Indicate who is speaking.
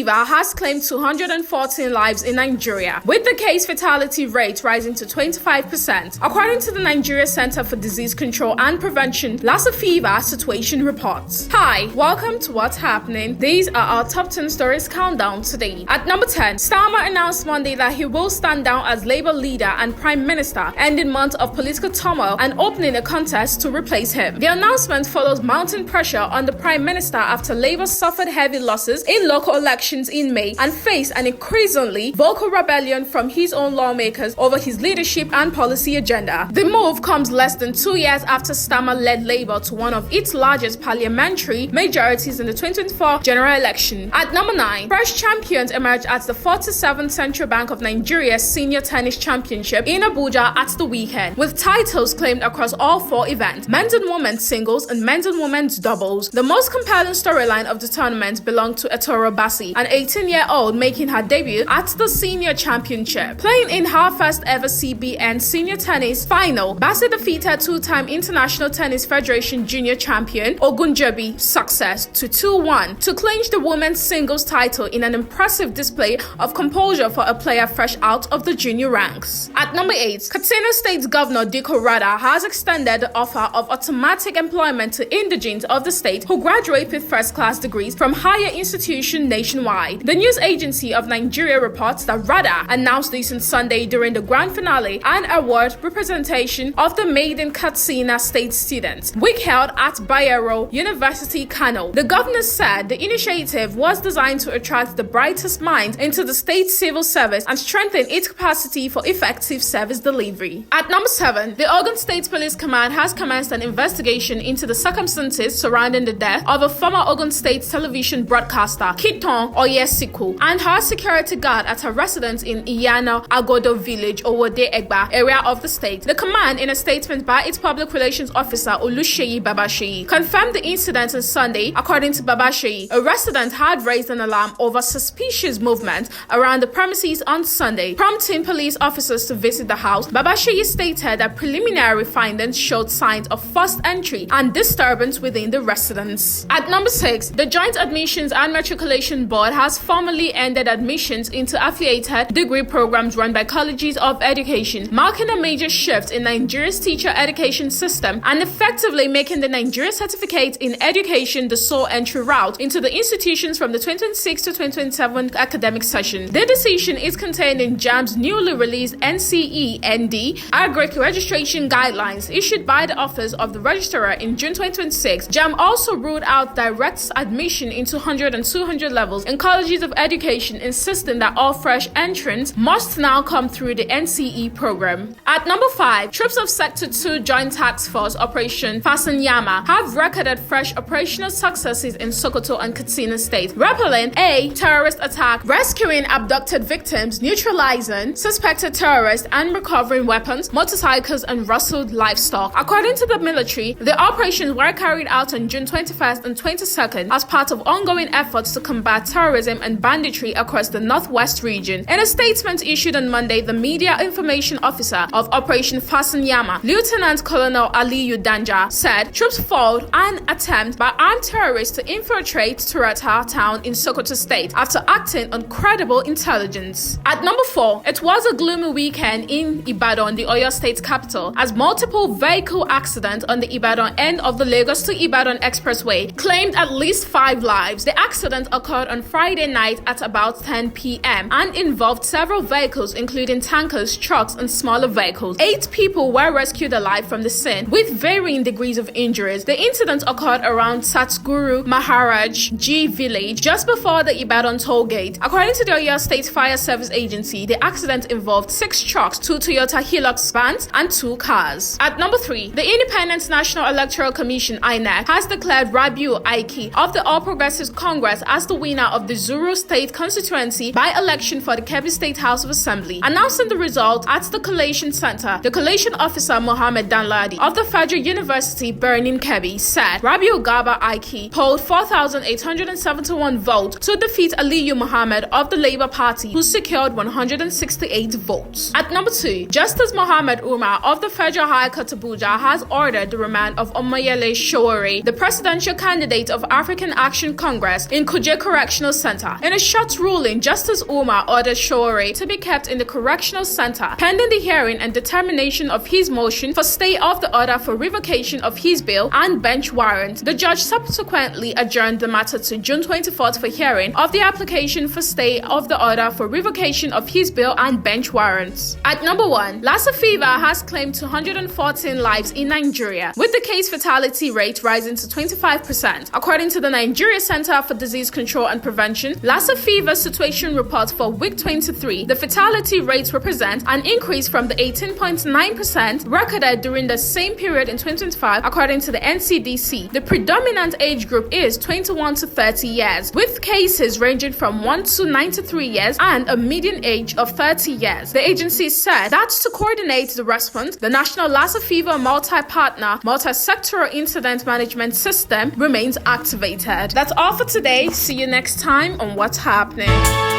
Speaker 1: fever has claimed 214 lives in Nigeria, with the case fatality rate rising to 25%. According to the Nigeria Center for Disease Control and Prevention, Lassa fever situation reports. Hi, welcome to What's Happening. These are our top 10 stories countdown today. At number 10, Starmer announced Monday that he will stand down as Labour leader and Prime Minister, ending months of political turmoil and opening a contest to replace him. The announcement follows mounting pressure on the Prime Minister after Labour suffered heavy losses in local elections in May and faced an increasingly vocal rebellion from his own lawmakers over his leadership and policy agenda. The move comes less than 2 years after Starmer led Labour to one of its largest parliamentary majorities in the 2024 general election. At number 9, fresh champions emerged at the 47th Central Bank of Nigeria's Senior Tennis Championship in Abuja at the weekend, with titles claimed across all 4 events: men's and women's singles and men's and women's doubles. The most compelling storyline of the tournament belonged to Etoro Bassi, an 18-year-old making her debut at the Senior Championship. Playing in her first ever CBN Senior Tennis final, Bassi defeated two-time International Tennis Federation Junior Champion Ogun success to 2-1 to clinch the women's singles title in an impressive display of composure for a player fresh out of the junior ranks. At number 8, Katsina State Governor Diko Rada has extended the offer of automatic employment to indigenes of the state who graduate with first-class degrees from higher institutions nationwide. The news agency of Nigeria reports that Rada announced this on Sunday during the grand finale and award representation of the Maiden Katsina State students, week held at Bayero University, Kano. The governor said the initiative was designed to attract the brightest minds into the state civil service and strengthen its capacity for effective service delivery. At number 7, the Ogun State Police Command has commenced an investigation into the circumstances surrounding the death of a former Ogun State television broadcaster, Kiton Oyesiku, and her security guard at her residence in Iyana Agodo Village, Owode Egba area of the state. The command, in a statement by its public relations officer Olusheyi Babasheyi, confirmed the incident on Sunday. According to Babasheyi, a resident had raised an alarm over suspicious movement around the premises on Sunday, prompting police officers to visit the house. Babasheyi stated that preliminary findings showed signs of forced entry and disturbance within the residence. At number 6, the Joint Admissions and Matriculation Board has formally ended admissions into affiliated degree programs run by colleges of education, marking a major shift in Nigeria's teacher education system and effectively making the Nigeria Certificate in Education the sole entry route into the institutions from the 2026 to 2027 academic session. The decision is contained in JAMB's newly released NCEND Agric registration guidelines issued by the Office of the Registrar in June 2026. JAMB also ruled out direct admission into 100 and 200 levels in colleges of education, insisting that all fresh entrants must now come through the NCE program. At number 5, troops of Sector 2 Joint Task Force Operation Fasanyama have recorded fresh operational successes in Sokoto and Katsina State, repelling a terrorist attack, rescuing abducted victims, neutralizing suspected terrorists, and recovering weapons, motorcycles, and rustled livestock. According to the military, the operations were carried out on June 21st and 22nd as part of ongoing efforts to combat terrorism and banditry across the Northwest region. In a statement issued on Monday, the Media Information Officer of Operation Fasanyama, Lieutenant Colonel Aliyu Danja, said troops foiled an attempt by armed terrorists to infiltrate Turata town in Sokoto State after acting on credible intelligence. At number 4, it was a gloomy weekend in Ibadan, the Oyo State capital, as multiple vehicle accidents on the Ibadan end of the Lagos to Ibadan Expressway claimed at least 5 lives. The accident occurred on Friday night at about 10 p.m. and involved several vehicles, including tankers, trucks, and smaller vehicles. 8 people were rescued alive from the scene with varying degrees of injuries. The incident occurred around Satguru Maharaj G village just before the Ibadan toll gate. According to the Oyo State Fire Service Agency, the accident involved 6 trucks, 2 Toyota Hilux vans, and 2 cars. At number 3, the Independent National Electoral Commission INEC has declared Rabiu Aiki of the All Progressives Congress as the winner of the Zuru State Constituency by-election for the Kebbi State House of Assembly. Announcing the result at the collation center, the collation officer Mohammed Danladi of the Federal University Birnin Kebbi said Rabiu Gaba Aiki polled 4,871 votes to defeat Aliyu Muhammad of the Labour Party, who secured 168 votes. At number 2, Justice Mohammed Umar of the Federal High Court Abuja has ordered the remand of Omoyele Sowore, the presidential candidate of African Action Congress in Kuje Correctional Center. In a short ruling, Justice Umar ordered Sowore to be kept in the Correctional Center pending the hearing and determination of his motion for stay of the order for revocation of his bail and bench warrant. The judge subsequently adjourned the matter to June 24th for hearing of the application for stay of the order for revocation of his bail and bench warrants. At number 1, Lassa fever has claimed 214 lives in Nigeria, with the case fatality rate rising to 25%. According to the Nigeria Center for Disease Control and Prevention, Lassa fever situation report for week 23, the fatality rates represent an increase from the 18.9% recorded during the same period in 2025, according to the NCDC. The predominant age group is 21 to 30 years, with cases ranging from 1 to 93 years and a median age of 30 years. The agency said that to coordinate the response, the National Lassa Fever Multi-Partner Multi-Sectoral Incident Management System remains activated. That's all for today. See you next time on What's Happening.